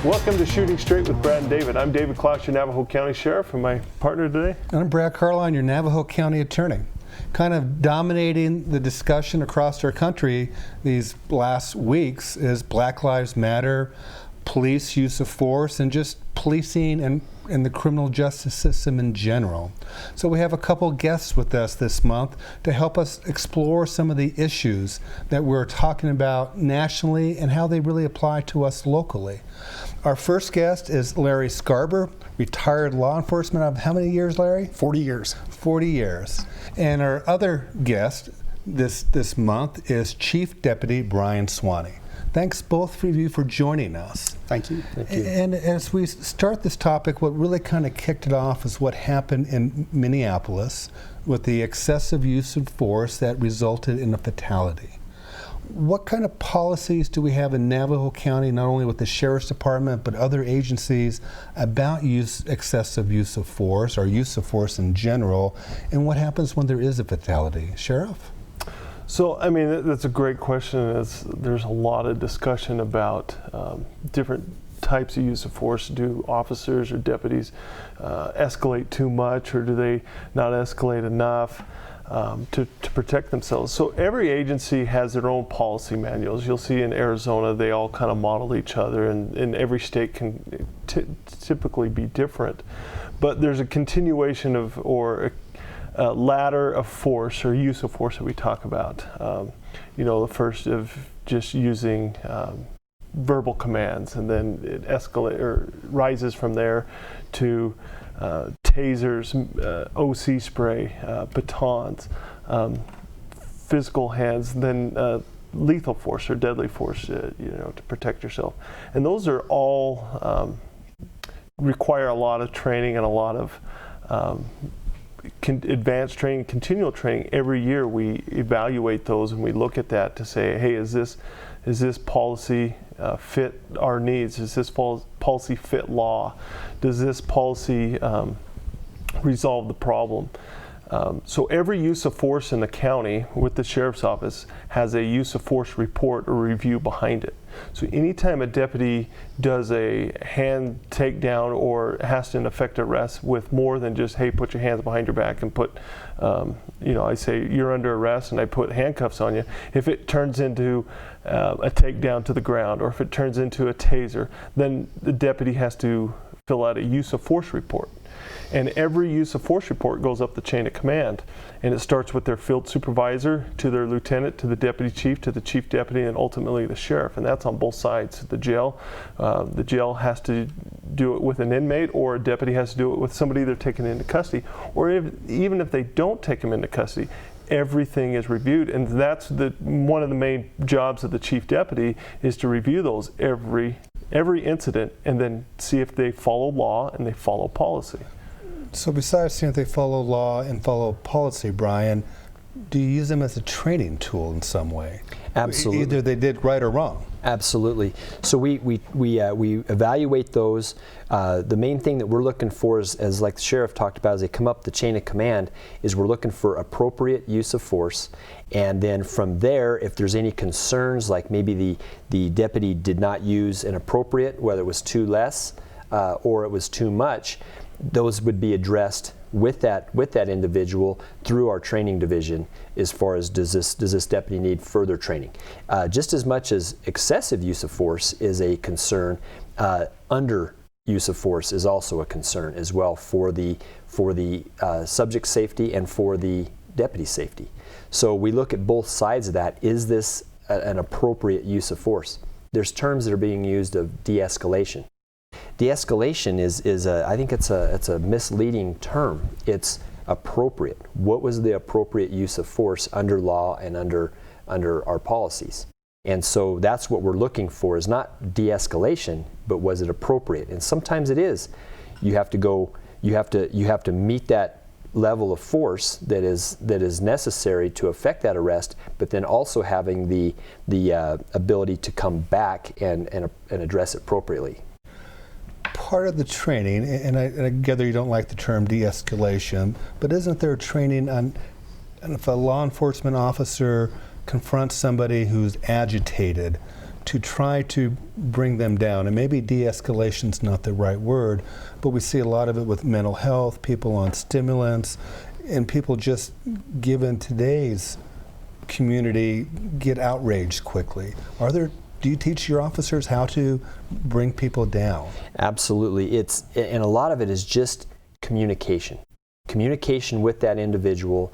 Welcome to Shooting Straight with Brad and David. I'm David Clouse, your Navajo County Sheriff, and my partner today? And I'm Brad Carlyon, your Navajo County Attorney. Kind of dominating the discussion across our country these last weeks is Black Lives Matter, police use of force, and just policing and the criminal justice system in general. So we have a couple guests with us this month to help us explore some of the issues that we're talking about nationally and how they really apply to us locally. Our first guest is Larry Scarber, retired law enforcement of how many years, Larry? 40 years. 40 years. And our other guest this month is Chief Deputy Bryan Swanty. Thanks both of you for joining us. Thank you. Thank you. And as we start this topic, what really kind of kicked it off is what happened in Minneapolis with the excessive use of force that resulted in a fatality. What kind of policies do we have in Navajo County, not only with the Sheriff's Department, but other agencies about excessive use of force, or use of force in general, and what happens when there is a fatality? Sheriff? So, I mean, that's a great question. There's a lot of discussion about different types of use of force. Do officers or deputies escalate too much, or do they not escalate enough to protect themselves? So every agency has their own policy manuals. You'll see in Arizona, they all kind of model each other, and every state can typically be different. But there's a continuation of, or a ladder of force or use of force that we talk about. The first of just using verbal commands, and then it escalates or rises from there to tasers, OC spray, batons, physical hands, then lethal force or deadly force, to protect yourself. And those are all require a lot of training and a lot of advanced training, continual training. Every year we evaluate those and we look at that to say, hey, is this policy fit our needs? Does this policy fit law? Does this policy resolve the problem? So every use of force in the county with the Sheriff's Office has a use of force report or review behind it. So anytime a deputy does a hand takedown or has to effect arrest with more than just, hey, put your hands behind your back and put, I say you're under arrest and I put handcuffs on you. If it turns into a takedown to the ground, or if it turns into a taser, then the deputy has to fill out a use of force report. And every use of force report goes up the chain of command. And it starts with their field supervisor, to their lieutenant, to the deputy chief, to the chief deputy, and ultimately the sheriff. And that's on both sides. The jail has to do it with an inmate, or a deputy has to do it with somebody they're taking into custody. Or even if they don't take them into custody, everything is reviewed. And that's one of the main jobs of the chief deputy, is to review those every incident and then see if they follow law and they follow policy. So besides seeing if they follow law and follow policy, Bryan, do you use them as a training tool in some way? Absolutely. Either they did right or wrong. Absolutely. So we evaluate those. The main thing that we're looking for is, as like the sheriff talked about, as they come up the chain of command, is we're looking for appropriate use of force. And then from there, if there's any concerns, like maybe the deputy did not use an appropriate, whether it was too less or it was too much, those would be addressed with that individual through our training division, as far as does this deputy need further training. Just as much as excessive use of force is a concern, under use of force is also a concern as well for the subject safety and for the deputy safety. So we look at both sides of that. Is this an appropriate use of force? There's terms that are being used of de-escalation. De-escalation is I think it's a misleading term. It's appropriate. What was the appropriate use of force under law and under our policies? And so that's what we're looking for, is not de-escalation, but was it appropriate? And sometimes it is. You have to meet that level of force that is necessary to effect that arrest, but then also having the ability to come back and address it appropriately. Part of the training, and I gather you don't like the term de-escalation, but isn't there training on if a law enforcement officer confronts somebody who's agitated, to try to bring them down. And maybe de-escalation's not the right word, but we see a lot of it with mental health, people on stimulants, and people just, given today's community, get outraged quickly. Do you teach your officers how to bring people down? Absolutely. And a lot of it is just communication. Communication with that individual,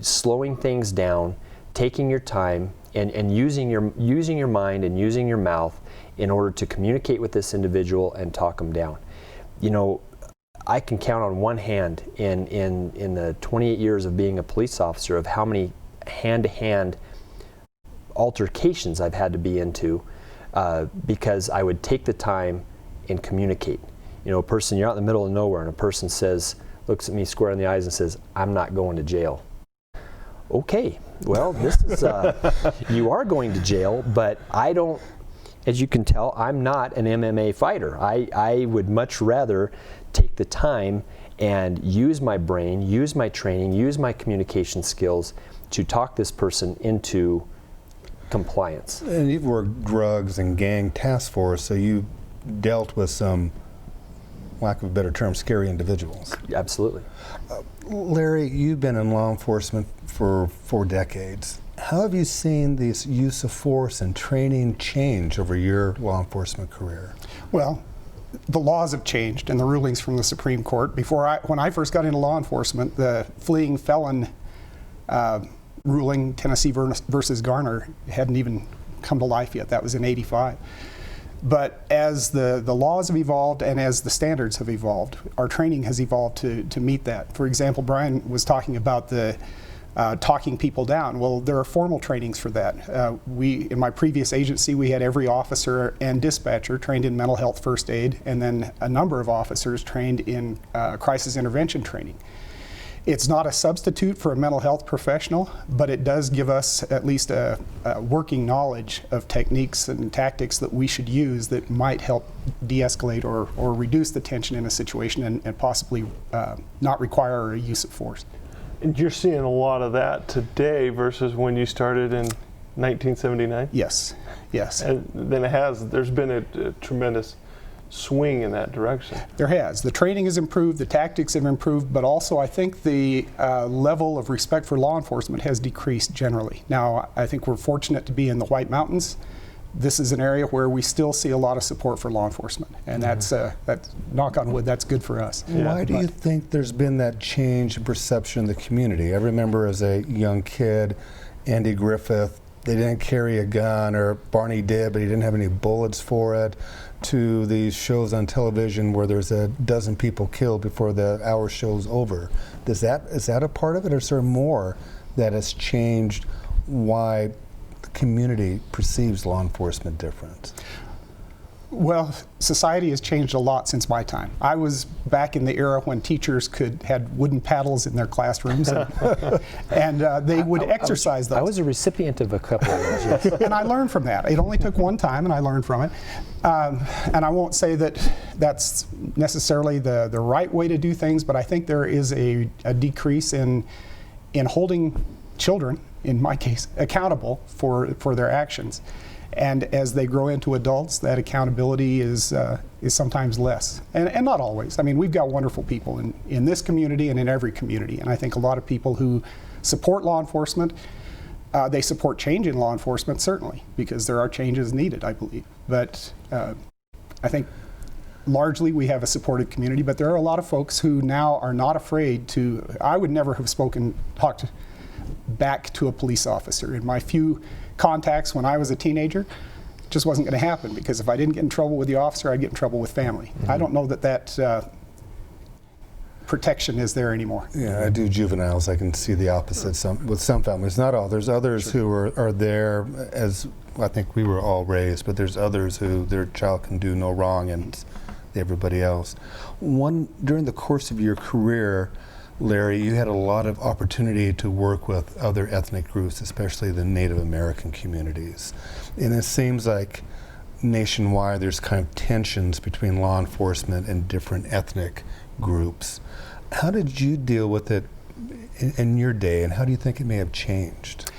slowing things down, taking your time, and using your mind and using your mouth in order to communicate with this individual and talk them down. You know, I can count on one hand in the 28 years of being a police officer of how many hand-to-hand altercations I've had to be into because I would take the time and communicate. You know, you're out in the middle of nowhere and a person looks at me square in the eyes and says, "I'm not going to jail." Okay, well, this is, you are going to jail, but I don't, as you can tell, I'm not an MMA fighter. I would much rather take the time and use my brain, use my training, use my communication skills to talk this person into compliance. And you've worked drugs and gang task force, so you dealt with some, lack of a better term, scary individuals. Absolutely. Larry, you've been in law enforcement for 4 decades. How have you seen this use of force and training change over your law enforcement career? Well, the laws have changed and the rulings from the Supreme Court. When I first got into law enforcement, the fleeing felon ruling, Tennessee versus Garner, hadn't even come to life yet. That was in '85. But as the laws have evolved and as the standards have evolved, our training has evolved to meet that. For example, Bryan was talking about the talking people down. Well, there are formal trainings for that. In my previous agency, we had every officer and dispatcher trained in mental health first aid, and then a number of officers trained in crisis intervention training. It's not a substitute for a mental health professional, but it does give us at least a working knowledge of techniques and tactics that we should use that might help de-escalate or reduce the tension in a situation and possibly not require a use of force. And you're seeing a lot of that today versus when you started in 1979? Yes, yes. And then there's been a tremendous swing in that direction. There has. The training has improved, the tactics have improved, but also I think the level of respect for law enforcement has decreased generally. Now, I think we're fortunate to be in the White Mountains. This is an area where we still see a lot of support for law enforcement, and that's knock on wood, that's good for us. Yeah. Why do you think there's been that change in perception in the community? I remember as a young kid, Andy Griffith, they didn't carry a gun, or Barney did, but he didn't have any bullets for it, to these shows on television where there's a dozen people killed before the hour show's over. Is that a part of it, or is there more that has changed why the community perceives law enforcement different? Well, society has changed a lot since my time. I was back in the era when teachers had wooden paddles in their classrooms, and they would exercise those. I was a recipient of a couple of those, yes. And I learned from that. It only took one time, and I learned from it. And I won't say that that's necessarily the right way to do things, but I think there is a decrease in holding children, in my case, accountable for their actions. And as they grow into adults, that accountability is sometimes less, and not always. I mean, we've got wonderful people in this community and in every community, and I think a lot of people who support law enforcement, they support change in law enforcement, certainly, because there are changes needed, I believe. But I think largely we have a supportive community, but there are a lot of folks who now are not afraid to. I would never have talked back to a police officer. In my few contacts when I was a teenager, it just wasn't going to happen, because if I didn't get in trouble with the officer, I'd get in trouble with family. Mm-hmm. I don't know that protection is there anymore. Yeah, I do juveniles. I can see the opposite with some families, not all. There's others who are there, as I think we were all raised, but there's others who their child can do no wrong, and everybody else. During the course of your career, Larry, you had a lot of opportunity to work with other ethnic groups, especially the Native American communities. And it seems like nationwide there's kind of tensions between law enforcement and different ethnic groups. How did you deal with it in your day, and how do you think it may have changed?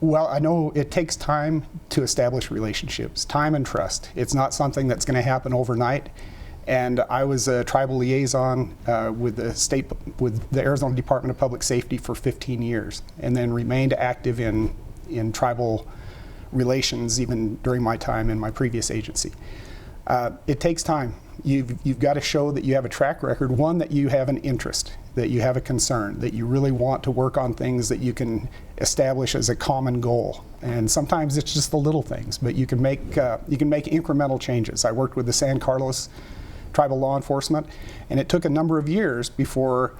Well, I know it takes time to establish relationships, time and trust. It's not something that's going to happen overnight. And I was a tribal liaison with the Arizona Department of Public Safety for 15 years, and then remained active in tribal relations even during my time in my previous agency. It takes time. You've got to show that you have a track record, one, that you have an interest, that you have a concern, that you really want to work on things that you can establish as a common goal. And sometimes it's just the little things, but you can make incremental changes. I worked with the San Carlos tribal law enforcement, and it took a number of years before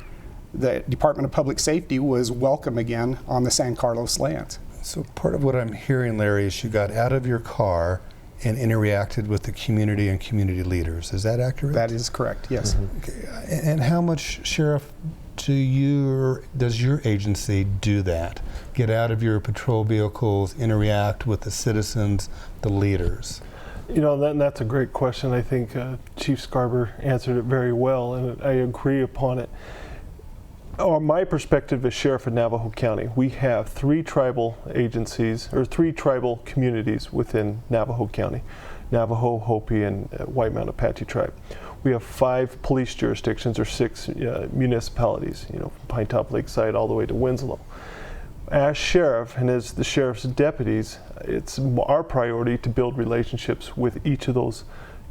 the Department of Public Safety was welcome again on the San Carlos lands. So part of what I'm hearing, Larry, is you got out of your car and interacted with the community and community leaders. Is that accurate? That is correct, yes. Okay. And how much, Sheriff, does your agency do that? Get out of your patrol vehicles, interact with the citizens, the leaders? You know, that's a great question. I think Chief Scarber answered it very well, and I agree upon it. My perspective as Sheriff of Navajo County, we have 3 tribal agencies, or 3 tribal communities within Navajo County: Navajo, Hopi, and White Mountain Apache tribe. We have 5 police jurisdictions, or 6 municipalities, you know, from Pine Top Lakeside all the way to Winslow. As sheriff and as the sheriff's deputies, it's our priority to build relationships with each of those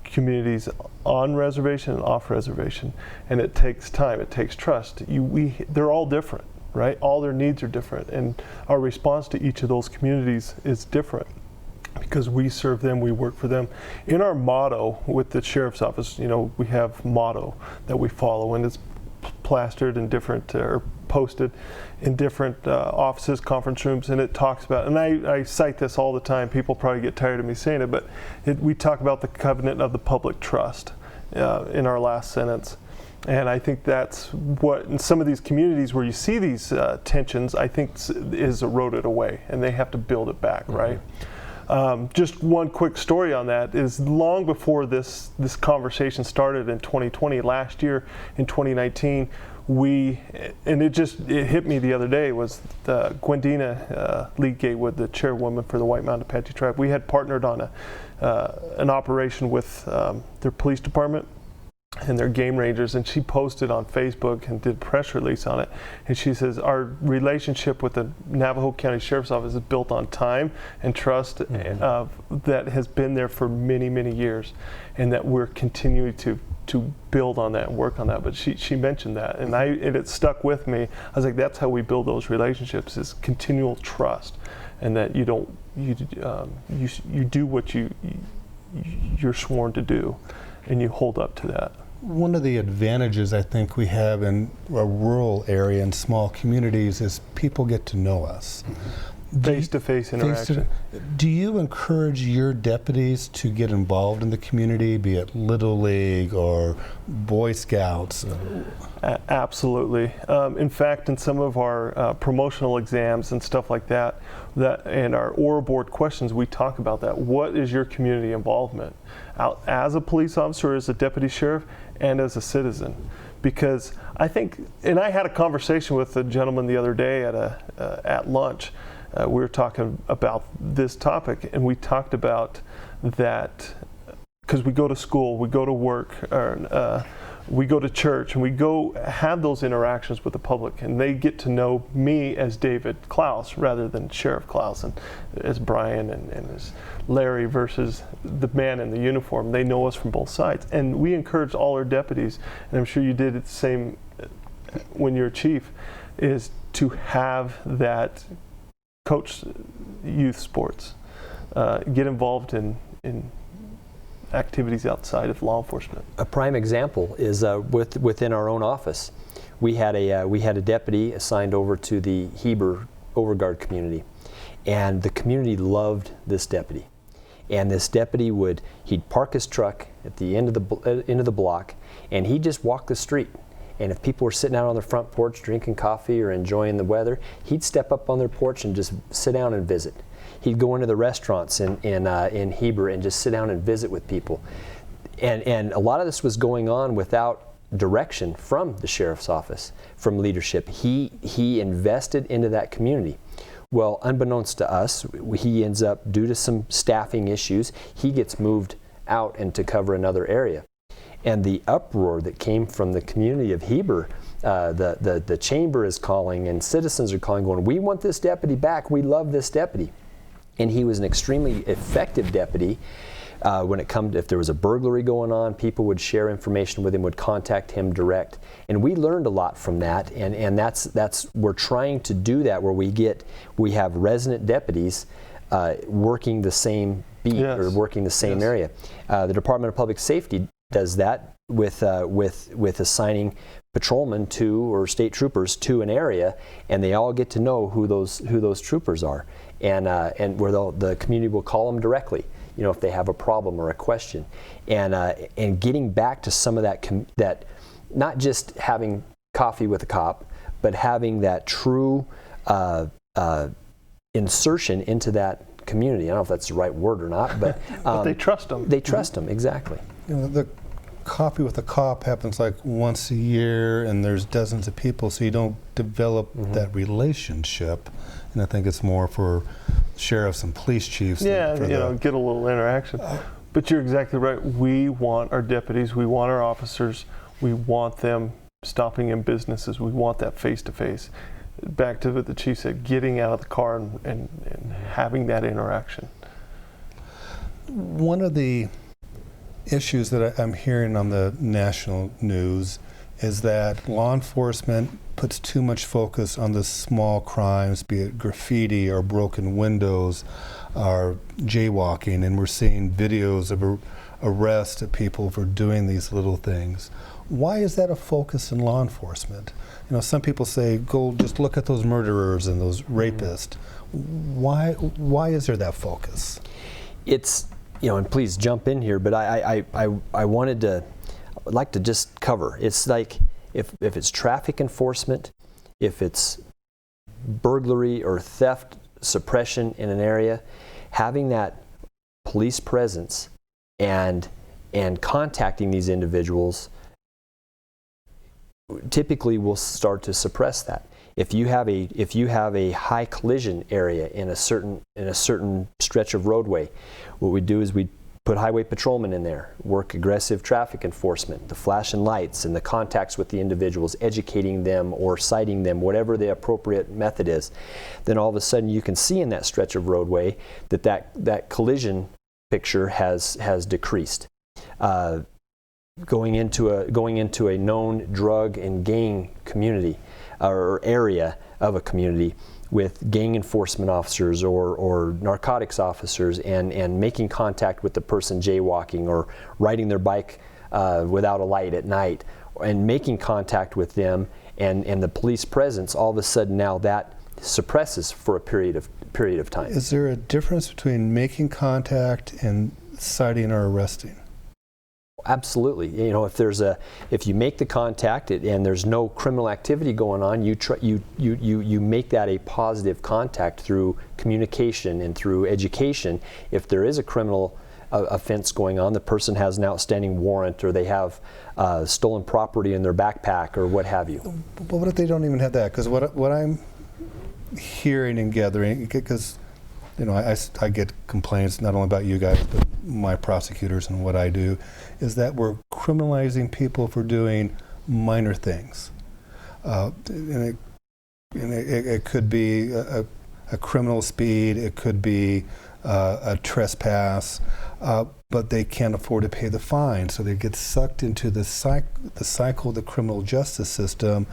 communities on reservation and off reservation, and it takes time, it takes trust. They're all different, right? All their needs are different, and our response to each of those communities is different because we serve them, we work for them. In our motto with the sheriff's office, you know, we have motto that we follow, and it's plastered in different or posted in different offices, conference rooms, and it talks about, and I cite this all the time, people probably get tired of me saying it, but we talk about the covenant of the public trust in our last sentence. And I think that's what, in some of these communities where you see these tensions, I think is eroded away, and they have to build it back, right? Just one quick story on that is long before this conversation started in 2020, last year in 2019, it hit me the other day, was the Gwendina Lead Gatewood, the chairwoman for the White Mountain Apache tribe. We had partnered on an operation with their police department and their game rangers, and she posted on Facebook and did a press release on it, and she says our relationship with the Navajo County Sheriff's Office is built on time and trust that has been there for many, many years, and that we're continuing to build on that and work on that. But she mentioned that, and it stuck with me. I was like, that's how we build those relationships, is continual trust, and that you do what you're sworn to do, and you hold up to that. One of the advantages I think we have in a rural area and small communities is people get to know us. Face-to-face interaction. Do you encourage your deputies to get involved in the community, be it Little League or Boy Scouts? Absolutely. In fact, in some of our promotional exams and stuff like that, and our oral board questions, we talk about that. What is your community involvement out as a police officer, as a deputy sheriff, and as a citizen? Because I think, and I had a conversation with a gentleman the other day at lunch. We were talking about this topic, and we talked about that because we go to school, we go to work, or we go to church, and we go have those interactions with the public, and they get to know me as David Clouse rather than Sheriff Clouse, and as Brian and as Larry versus the man in the uniform. They know us from both sides, and we encourage all our deputies, and I'm sure you did it the same when you're chief, is to have that coach youth sports, get involved in activities outside of law enforcement. A prime example is within our own office. We had a deputy assigned over to the Heber Overgaard community, and the community loved this deputy. And this deputy he'd park his truck at the end of the block, and he'd just walk the street. And if people were sitting out on their front porch drinking coffee or enjoying the weather, he'd step up on their porch and just sit down and visit. He'd go into the restaurants in Heber and just sit down and visit with people. And a lot of this was going on without direction from the sheriff's office, from leadership. He invested into that community. Well, unbeknownst to us, he ends up, due to some staffing issues, he gets moved out and to cover another area. And the uproar that came from the community of Heber, the chamber is calling and citizens are calling, going, we want this deputy back, we love this deputy. And he was an extremely effective deputy. When it comes, if there was a burglary going on, people would share information with him, would contact him direct, and we learned a lot from that. And that's we're trying to do that, where we have resident deputies working the same beat or working the same area. The Department of Public Safety does that with assigning patrolmen or state troopers to an area, and they all get to know who those troopers are, and where the community will call them directly, if they have a problem or a question, and getting back to some of that not just having coffee with a cop, but having that true insertion into that community. I don't know if that's the right word or not, but they trust them. They trust them, exactly. The coffee with a cop happens like once a year, and there's dozens of people, so you don't develop that relationship. And I think it's more for sheriffs and police chiefs. Yeah, get a little interaction. But you're exactly right. We want our deputies, we want our officers, we want them stopping in businesses. We want that face-to-face. Back to what the chief said, getting out of the car and having that interaction. One of the issues that I'm hearing on the national news is that law enforcement puts too much focus on the small crimes, be it graffiti or broken windows or jaywalking, and we're seeing videos of arrest of people for doing these little things. Why is that a focus in law enforcement? Some people say, go just look at those murderers and those rapists. Why is there that focus? It's, and please jump in here, but I would like to just cover. It's like if it's traffic enforcement, if it's burglary or theft suppression in an area, having that police presence and contacting these individuals typically will start to suppress that. If you have a high collision area in a certain stretch of roadway, what we do is we put highway patrolmen in there, work aggressive traffic enforcement, the flashing lights and the contacts with the individuals, educating them or citing them, whatever the appropriate method is. Then all of a sudden you can see in that stretch of roadway that collision picture has decreased. Going into a known drug and gang community or area of a community with gang enforcement officers or narcotics officers and making contact with the person jaywalking or riding their bike without a light at night, and making contact with them and the police presence, all of a sudden now that suppresses for a period of time. Is there a difference between making contact and citing or arresting? Absolutely. If you make the contact and there's no criminal activity going on, you make that a positive contact through communication and through education. If there is a criminal offense going on, the person has an outstanding warrant or they have stolen property in their backpack or what have you. But what if they don't even have that? Because what I'm hearing and gathering, because I get complaints not only about you guys, but my prosecutors and what I do, is that we're criminalizing people for doing minor things. And it could be a criminal speed, it could be a trespass, but they can't afford to pay the fine, so they get sucked into the cycle of the criminal justice system,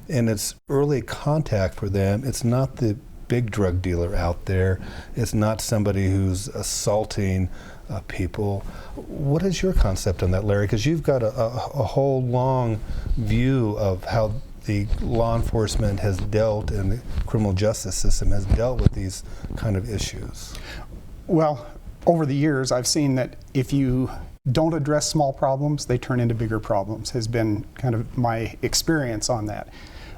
and it's early contact for them. It's not the big drug dealer out there. It's not somebody who's assaulting people. What is your concept on that, Larry? Because you've got a whole long view of how the law enforcement has dealt and the criminal justice system has dealt with these kind of issues. Well, over the years, I've seen that if you don't address small problems, they turn into bigger problems, has been kind of my experience on that.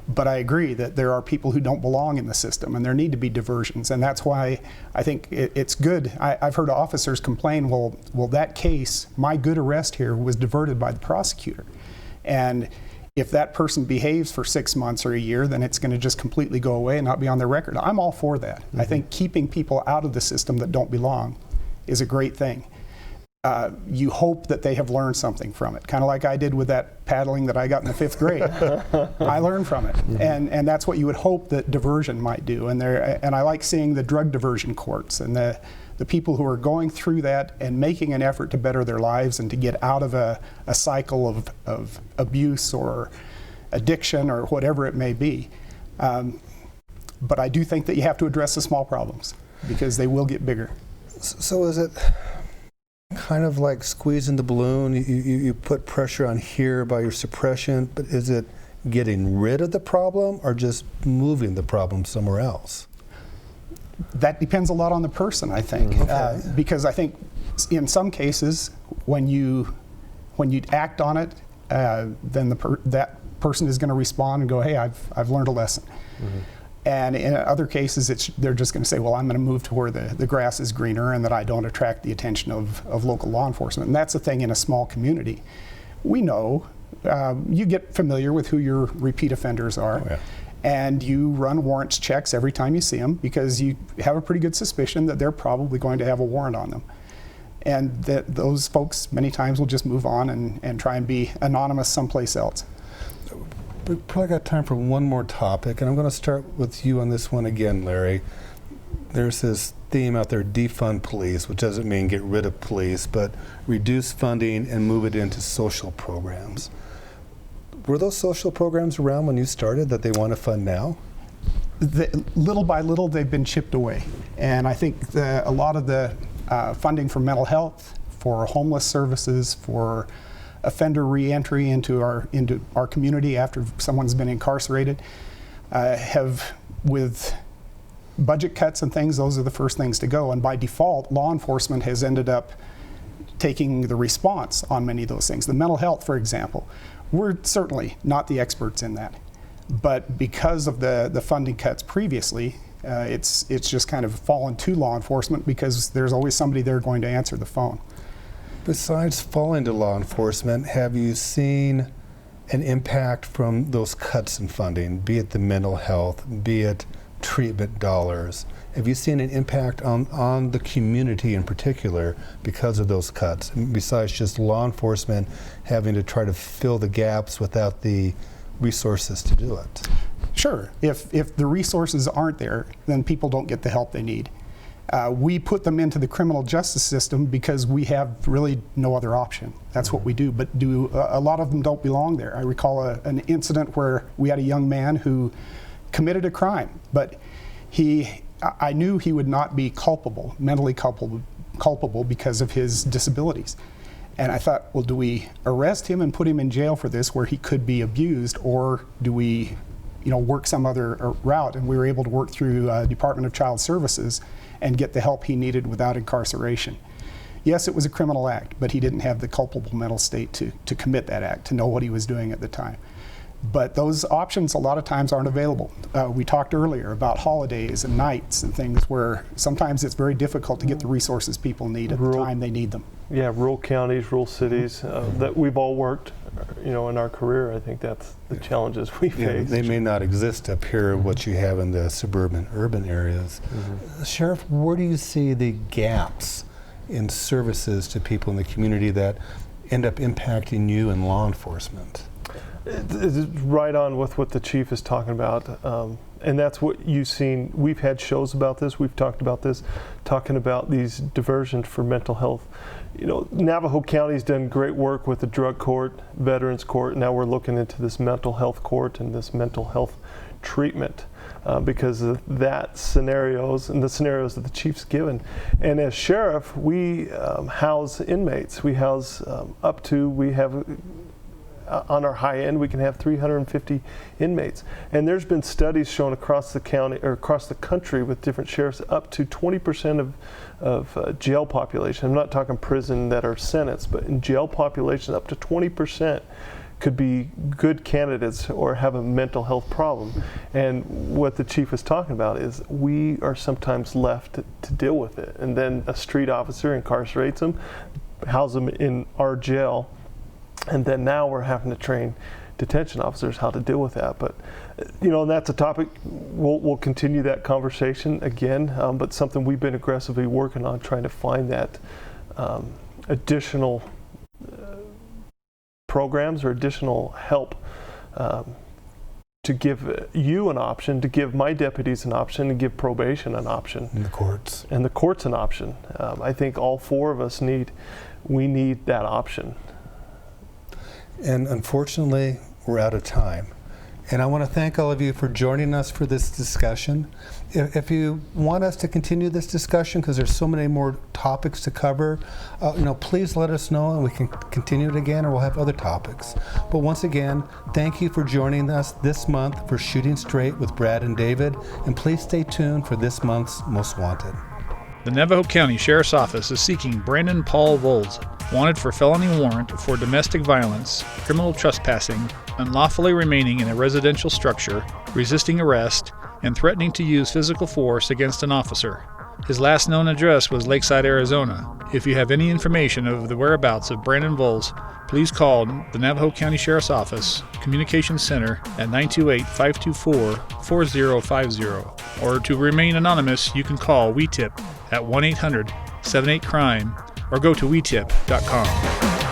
But I agree that there are people who don't belong in the system, and there need to be diversions, and that's why I think it's good. I've heard officers complain, well, that case, my good arrest here was diverted by the prosecutor. And If that person behaves for 6 months or a year, then it's going to just completely go away and not be on their record. I'm all for that. I think keeping people out of the system that don't belong is a great thing. You hope that they have learned something from it, kind of like I did with that paddling that I got in the 5th grade. I learned from it, and that's what you would hope that diversion might do. And I like seeing the drug diversion courts and the people who are going through that and making an effort to better their lives and to get out of a cycle of abuse or addiction or whatever it may be. But I do think that you have to address the small problems because they will get bigger. So is it kind of like squeezing the balloon? You put pressure on here by your suppression, but is it getting rid of the problem or just moving the problem somewhere else? That depends a lot on the person, I think, because I think in some cases when you act on it, then that person is going to respond and go, "Hey, I've learned a lesson." And in other cases, they're just going to say, "Well, I'm going to move to where the grass is greener and that I don't attract the attention of local law enforcement." And that's the thing in a small community. We know you get familiar with who your repeat offenders are. Oh, yeah. And you run warrants checks every time you see them because you have a pretty good suspicion that they're probably going to have a warrant on them. And that those folks many times will just move on and try and be anonymous someplace else. We've probably got time for one more topic, and I'm going to start with you on this one again, Larry. There's this theme out there, defund police, which doesn't mean get rid of police, but reduce funding and move it into social programs. Were those social programs around when you started that they want to fund now? Little by little, they've been chipped away. And I think a lot of the funding for mental health, for homeless services, for offender reentry into our community after someone's been incarcerated, have, with budget cuts and things, those are the first things to go. And by default, law enforcement has ended up taking the response on many of those things. The mental health, for example, we're certainly not the experts in that. But because of the funding cuts previously, it's just kind of fallen to law enforcement because there's always somebody there going to answer the phone. Besides falling to law enforcement, have you seen an impact from those cuts in funding, be it the mental health, be it treatment dollars? Have you seen an impact on the community in particular because of those cuts, besides just law enforcement having to try to fill the gaps without the resources to do it? Sure. If the resources aren't there, then people don't get the help they need. We put them into the criminal justice system because we have really no other option. That's what we do. But a lot of them don't belong there. I recall an incident where we had a young man who committed a crime, but I knew he would not be culpable, mentally culpable because of his disabilities. And I thought, well, do we arrest him and put him in jail for this where he could be abused, or do we work some other route? And we were able to work through Department of Child Services and get the help he needed without incarceration. Yes, it was a criminal act, but he didn't have the culpable mental state to commit that act, to know what he was doing at the time. But those options a lot of times aren't available. We talked earlier about holidays and nights and things where sometimes it's very difficult to get the resources people need at the time they need them. Yeah, rural counties, rural cities, that we've all worked, in our career. I think that's the challenges we face. They may not exist up here, what you have in the suburban, urban areas. Sheriff, where do you see the gaps in services to people in the community that end up impacting you and law enforcement? It's right on with what the chief is talking about, and that's what you've seen. We've had shows about this. We've talked about this, talking about these diversions for mental health. Navajo County's done great work with the drug court, veterans court. Now we're looking into this mental health court and this mental health treatment because of that scenarios and the scenarios that the chief's given. And as sheriff, we house inmates. We house we have on our high end, we can have 350 inmates. And there's been studies shown across the county or across the country with different sheriffs up to 20% of jail population. I'm not talking prison that are sentenced, but in jail population, up to 20% could be good candidates or have a mental health problem. And what the chief was talking about is we are sometimes left to deal with it. And then a street officer incarcerates them, house them in our jail, and then now we're having to train detention officers how to deal with that. But and that's a topic we'll continue that conversation again. But something we've been aggressively working on, trying to find that additional programs or additional help to give you an option, to give my deputies an option, and give probation an option. And the courts. And the courts an option. I think all four of us need that option. And unfortunately, we're out of time. And I want to thank all of you for joining us for this discussion. If you want us to continue this discussion, because there's so many more topics to cover, please let us know and we can continue it again, or we'll have other topics. But once again, thank you for joining us this month for Shooting Straight with Brad and David, and please stay tuned for this month's Most Wanted. The Navajo County Sheriff's Office is seeking Brandon Paul Volz, wanted for felony warrant for domestic violence, criminal trespassing, unlawfully remaining in a residential structure, resisting arrest, and threatening to use physical force against an officer. His last known address was Lakeside, Arizona. If you have any information of the whereabouts of Brandon Volz, please call the Navajo County Sheriff's Office Communications Center at 928-524-4050. Or to remain anonymous, you can call WeTip at 1-800-78-CRIME or go to WeTip.com.